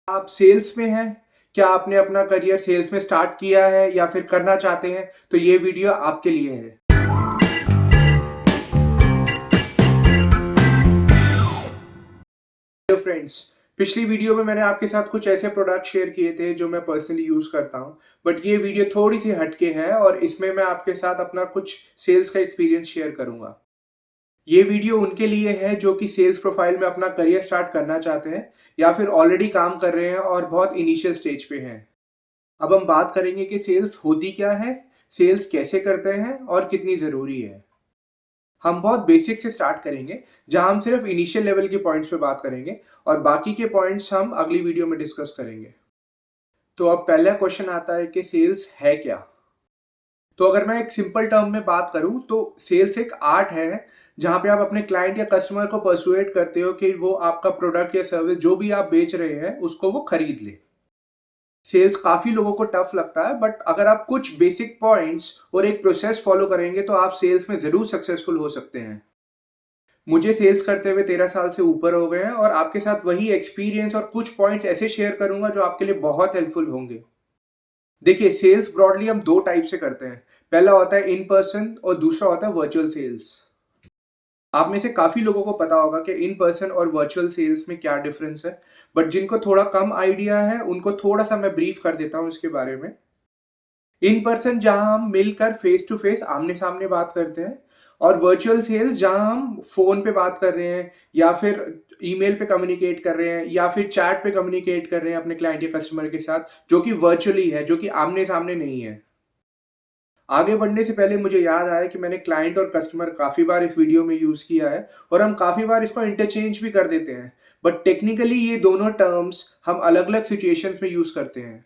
आप सेल्स में हैं? क्या आपने अपना करियर सेल्स में स्टार्ट किया है या फिर करना चाहते हैं? तो ये वीडियो आपके लिए है। हेलो फ्रेंड्स, पिछली वीडियो में मैंने आपके साथ कुछ ऐसे प्रोडक्ट शेयर किए थे जो मैं पर्सनली यूज़ करता हूँ। बट ये वीडियो थोड़ी-सी हटके है और इसमें मैं आपके साथ अपना कुछ सेल्स का एक्सपीरियंस शेयर करूँगा। ये वीडियो उनके लिए है जो कि सेल्स प्रोफाइल में अपना करियर स्टार्ट करना चाहते हैं या फिर ऑलरेडी काम कर रहे हैं और बहुत इनिशियल स्टेज पे हैं। अब हम बात करेंगे कि सेल्स होती क्या है, सेल्स कैसे करते हैं और कितनी ज़रूरी है। हम बहुत बेसिक से स्टार्ट करेंगे, जहां हम सिर्फ इनिशियल लेवल के पॉइंट्स पे बात करेंगे और बाकी के पॉइंट्स हम अगली वीडियो में डिस्कस करेंगे। तो अब पहला क्वेश्चन आता है कि सेल्स है क्या? तो अगर मैं एक सिंपल टर्म में बात करूं तो सेल्स एक आर्ट है, जहां पे आप अपने क्लाइंट या कस्टमर को पर्सुएट करते हो कि वो आपका प्रोडक्ट या सर्विस जो भी आप बेच रहे हैं, उसको वो खरीद ले। सेल्स काफ़ी लोगों को टफ लगता है, बट अगर आप कुछ बेसिक पॉइंट्स और एक प्रोसेस फॉलो करेंगे तो आप सेल्स में ज़रूर सक्सेसफुल हो सकते हैं। मुझे सेल्स करते हुए 13 साल से ऊपर हो गए हैं और आपके साथ वही एक्सपीरियंस और कुछ पॉइंट्स ऐसे शेयर करूँगा जो आपके लिए बहुत हेल्पफुल होंगे। देखिए, सेल्स ब्रॉडली हम 2 टाइप से करते हैं। पहला होता है इन पर्सन और दूसरा होता है वर्चुअल सेल्स। आप में से काफ़ी लोगों को पता होगा कि इन पर्सन और वर्चुअल सेल्स में क्या डिफरेंस है, बट जिनको थोड़ा कम आइडिया है, उनको थोड़ा-सा मैं ब्रीफ कर देता हूँ इसके बारे में। इन पर्सन जहां हम मिलकर फेस टू फेस आमने-सामने बात करते हैं और वर्चुअल सेल्स जहां हम फ़ोन पे बात कर रहे हैं या फिर ईमेल पे कम्युनिकेट कर रहे हैं या फिर चैट पे कम्युनिकेट कर रहे हैं अपने क्लाइंट या कस्टमर के साथ, जो कि वर्चुअली है, जो कि आमने-सामने नहीं है। आगे बढ़ने से पहले मुझे याद आया कि मैंने क्लाइंट और कस्टमर काफ़ी बार इस वीडियो में यूज़ किया है और हम काफ़ी बार इसको इंटरचेंज भी कर देते हैं। बट टेक्निकली ये दोनों टर्म्स हम अलग-अलग सिचुएशंस में यूज़ करते हैं।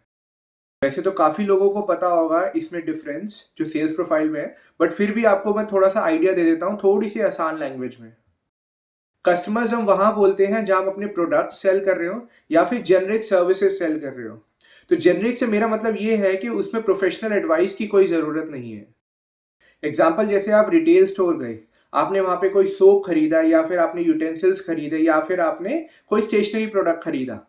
वैसे तो काफ़ी लोगों को पता होगा इसमें डिफरेंस जो सेल्स प्रोफाइल में है, बट फिर भी आपको मैं थोड़ा-सा आइडिया दे देता हूँ थोड़ी-सी आसान लैंग्वेज में। कस्टमर्स हम वहाँ बोलते हैं जहाँ हम अपने प्रोडक्ट सेल कर रहे हो या फिर जेनेरिक सर्विसेज सेल कर रहे हो। तो जेनेरिक से मेरा मतलब ये है कि उसमें प्रोफेशनल एडवाइस की कोई ज़रूरत नहीं है। एग्ज़ाम्पल जैसे आप रिटेल स्टोर गए, आपने वहाँ पे कोई सोप खरीदा या फिर आपने यूटेंसिल्स खरीदे या फिर आपने कोई स्टेशनरी प्रोडक्ट खरीदा।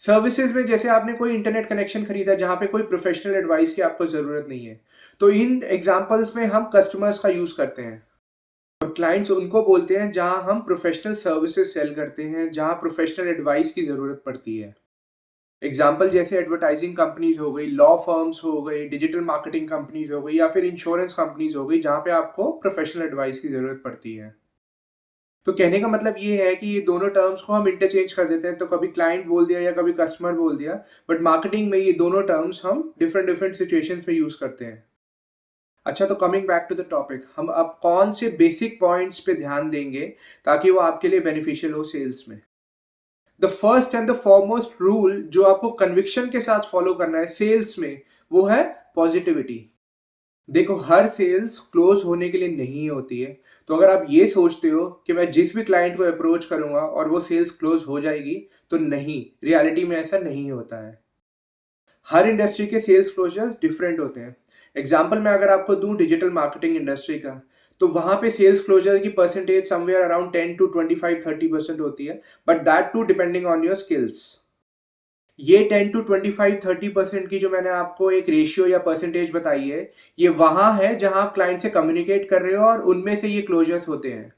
सर्विसेज़ में जैसे आपने कोई इंटरनेट कनेक्शन खरीदा जहाँ पे कोई प्रोफ़ेशनल एडवाइस की आपको ज़रूरत नहीं है। तो इन एग्ज़ाम्पल्स में हम कस्टमर्स का यूज़ करते हैं और क्लाइंट्स उनको बोलते हैं जहाँ हम प्रोफ़ेशनल सर्विसेज़ सेल करते हैं, जहाँ प्रोफ़ेशनल एडवाइस की ज़रूरत पड़ती है। एग्जाम्पल जैसे एडवर्टाइजिंग कंपनीज हो गई, लॉ फर्म्स हो गई, डिजिटल मार्केटिंग कंपनीज हो गई या फिर इंश्योरेंस कंपनीज हो गई, जहाँ पे आपको प्रोफेशनल एडवाइस की ज़रूरत पड़ती है। तो कहने का मतलब ये है कि ये दोनों टर्म्स को हम इंटरचेंज कर देते हैं, तो कभी क्लाइंट बोल दिया या कभी कस्टमर बोल दिया, बट मार्केटिंग में ये दोनों टर्म्स हम डिफरेंट डिफरेंट सिचुएशंस में यूज़ करते हैं। अच्छा, तो coming back to the topic, हम अब कौन से बेसिक पॉइंट्स पे ध्यान देंगे ताकि वो आपके लिए बेनिफिशियल हो सेल्स में। The first and the foremost rule जो आपको कन्विक्शन के साथ फॉलो करना है सेल्स में, वो है पॉजिटिविटी। देखो, हर सेल्स क्लोज होने के लिए नहीं होती है। तो अगर आप ये सोचते हो कि मैं जिस भी क्लाइंट को अप्रोच करूंगा और वो सेल्स क्लोज हो जाएगी, तो नहीं, रियलिटी में ऐसा नहीं होता है। हर इंडस्ट्री के सेल्स क्लोजर्स डिफरेंट होते हैं। एग्जाम्पल मैं अगर आपको दूं डिजिटल मार्केटिंग इंडस्ट्री का, तो वहां पे सेल्स क्लोजर की परसेंटेज समवेयर अराउंड 10 टू 25-30% होती है, but that too depending on your skills. ये 10 टू 25-30% की जो मैंने आपको एक रेशियो या परसेंटेज बताई है, ये वहाँ है जहाँ आप क्लाइंट से कम्युनिकेट कर रहे हो और उनमें से ये क्लोजर्स होते हैं।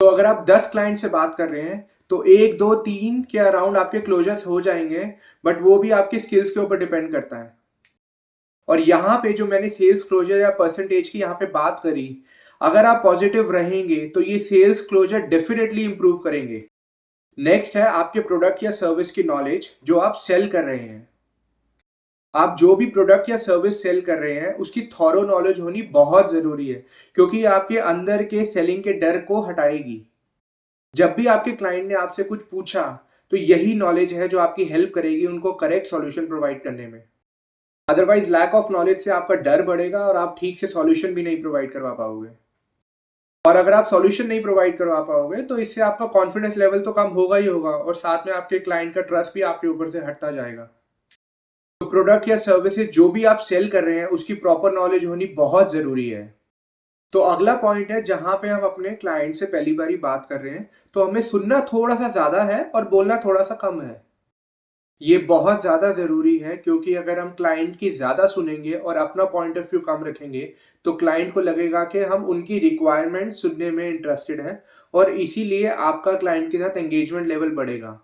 तो अगर आप 10 क्लाइंट से बात कर रहे हैं, तो 1, 2, 3 के अराउंड आपके क्लोजर्स हो जाएँगे, बट वो भी आपके स्किल्स के ऊपर डिपेंड करता है। और यहाँ पे जो मैंने सेल्स क्लोजर या परसेंटेज की यहाँ पे बात करी, अगर आप पॉजिटिव रहेंगे, तो ये सेल्स क्लोजर डेफिनिटली इंप्रूव करेंगे। नेक्स्ट है आपके प्रोडक्ट या सर्विस की नॉलेज जो आप सेल कर रहे हैं। आप जो भी प्रोडक्ट या सर्विस सेल कर रहे हैं, उसकी थॉरो नॉलेज होनी बहुत ज़रूरी है, क्योंकि ये आपके अंदर के सेलिंग के डर को हटाएगी। जब भी आपके क्लाइंट ने आपसे कुछ पूछा, तो यही नॉलेज है जो आपकी हेल्प करेगी उनको करेक्ट सॉल्यूशन प्रोवाइड करने में। अदरवाइज़ लैक ऑफ नॉलेज से आपका डर बढ़ेगा और आप ठीक से सॉल्यूशन भी नहीं प्रोवाइड करवा पाओगे। और अगर आप सॉल्यूशन नहीं प्रोवाइड करवा पाओगे, तो इससे आपका कॉन्फिडेंस लेवल तो कम होगा ही होगा और साथ में आपके क्लाइंट का ट्रस्ट भी आपके ऊपर से हटता जाएगा। तो प्रोडक्ट या सर्विसेज जो भी आप सेल कर रहे हैं, उसकी प्रॉपर नॉलेज होनी बहुत ज़रूरी है। तो अगला पॉइंट है जहाँ पे हम अपने क्लाइंट से पहली बारी बात कर रहे हैं, तो हमें सुनना थोड़ा-सा ज़्यादा है और बोलना थोड़ा-सा कम है। ये बहुत ज़्यादा ज़रूरी है क्योंकि अगर हम क्लाइंट की ज़्यादा सुनेंगे और अपना पॉइंट ऑफ व्यू कम रखेंगे, तो क्लाइंट को लगेगा कि हम उनकी रिक्वायरमेंट सुनने में इंटरेस्टेड हैं और इसीलिए आपका क्लाइंट के साथ एंगेजमेंट लेवल बढ़ेगा।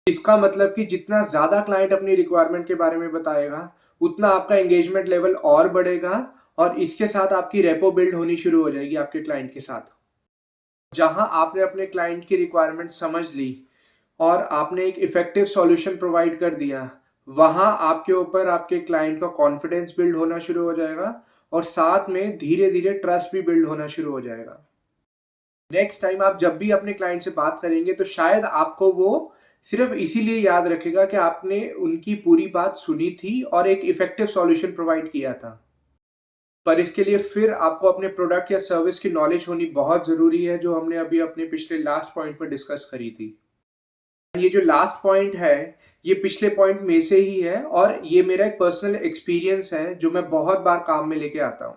इसका मतलब कि जितना ज़्यादा क्लाइंट अपनी रिक्वायरमेंट के बारे में बताएगा, उतना आपका एंगेजमेंट लेवल और बढ़ेगा और इसके साथ आपकी रेपो बिल्ड होनी शुरू हो जाएगी आपके क्लाइंट के साथ। जहाँ आपने अपने क्लाइंट की रिक्वायरमेंट समझ ली और आपने एक इफ़ेक्टिव सॉल्यूशन प्रोवाइड कर दिया, वहाँ आपके ऊपर आपके क्लाइंट का कॉन्फिडेंस बिल्ड होना शुरू हो जाएगा और साथ में धीरे-धीरे ट्रस्ट भी बिल्ड होना शुरू हो जाएगा। नेक्स्ट टाइम आप जब भी अपने क्लाइंट से बात करेंगे तो शायद आपको वो सिर्फ़ इसीलिए याद रखेगा कि आपने उनकी पूरी बात सुनी थी और एक इफ़ेक्टिव सॉल्यूशन प्रोवाइड किया था। पर इसके लिए फिर आपको अपने प्रोडक्ट या सर्विस की नॉलेज होनी बहुत ज़रूरी है, जो हमने अभी अपने पिछले लास्ट पॉइंट में डिस्कस करी थी। ये जो लास्ट पॉइंट है, ये पिछले पॉइंट में से ही है और ये मेरा एक पर्सनल एक्सपीरियंस है, जो मैं बहुत बार काम में लेके आता हूँ।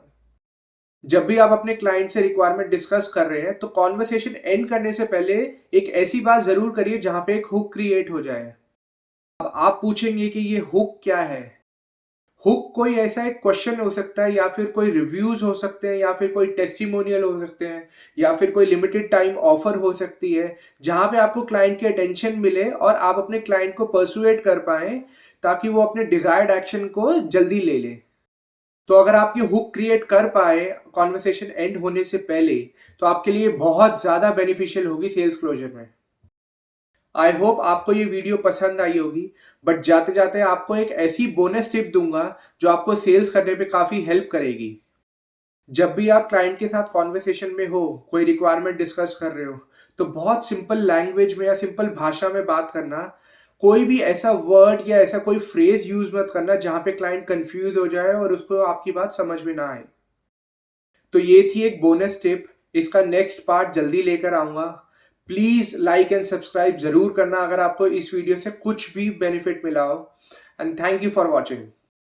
जब भी आप अपने क्लाइंट से रिक्वायरमेंट डिस्कस कर रहे हैं, तो कन्वर्सेशन एंड करने से पहले एक ऐसी बात ज़रूर करिए जहाँ पे एक हुक क्रिएट हो जाए। अब आप पूछेंगे कि ये हुक क्या है? हुक कोई ऐसा एक क्वेश्चन हो सकता है या फिर कोई रिव्यूज़ हो सकते हैं या फिर कोई टेस्टिमोनियल हो सकते हैं या फिर कोई लिमिटेड टाइम ऑफर हो सकती है, जहाँ पे आपको क्लाइंट की अटेंशन मिले और आप अपने क्लाइंट को पर्सुएट कर पाएँ ताकि वो अपने डिज़ायर्ड एक्शन को जल्दी ले ले। तो अगर आप ये हुक क्रिएट कर पाए कन्वर्सेशन एंड होने से पहले, तो आपके लिए बहुत ज़्यादा बेनिफिशियल होगी सेल्स क्लोज़र में। आई होप आपको ये वीडियो पसंद आई होगी, बट जाते-जाते आपको एक ऐसी बोनस टिप दूँगा, जो आपको सेल्स करने पे काफ़ी हेल्प करेगी। जब भी आप क्लाइंट के साथ कन्वर्सेशन में हो, कोई रिक्वायरमेंट डिस्कस कर रहे हो, तो बहुत सिंपल लैंग्वेज में या सिंपल भाषा में बात करना। कोई भी ऐसा वर्ड या ऐसा कोई फ्रेज़ यूज़ मत करना, जहाँ पे क्लाइंट कन्फ्यूज़ हो जाए और उसको आपकी बात समझ में ना आए। तो ये थी एक बोनस टिप, इसका नेक्स्ट पार्ट जल्दी लेकर आऊँगा। प्लीज़ लाइक एंड सब्सक्राइब ज़रूर करना अगर आपको इस वीडियो से कुछ भी बेनिफिट मिला हो, and thank you for watching.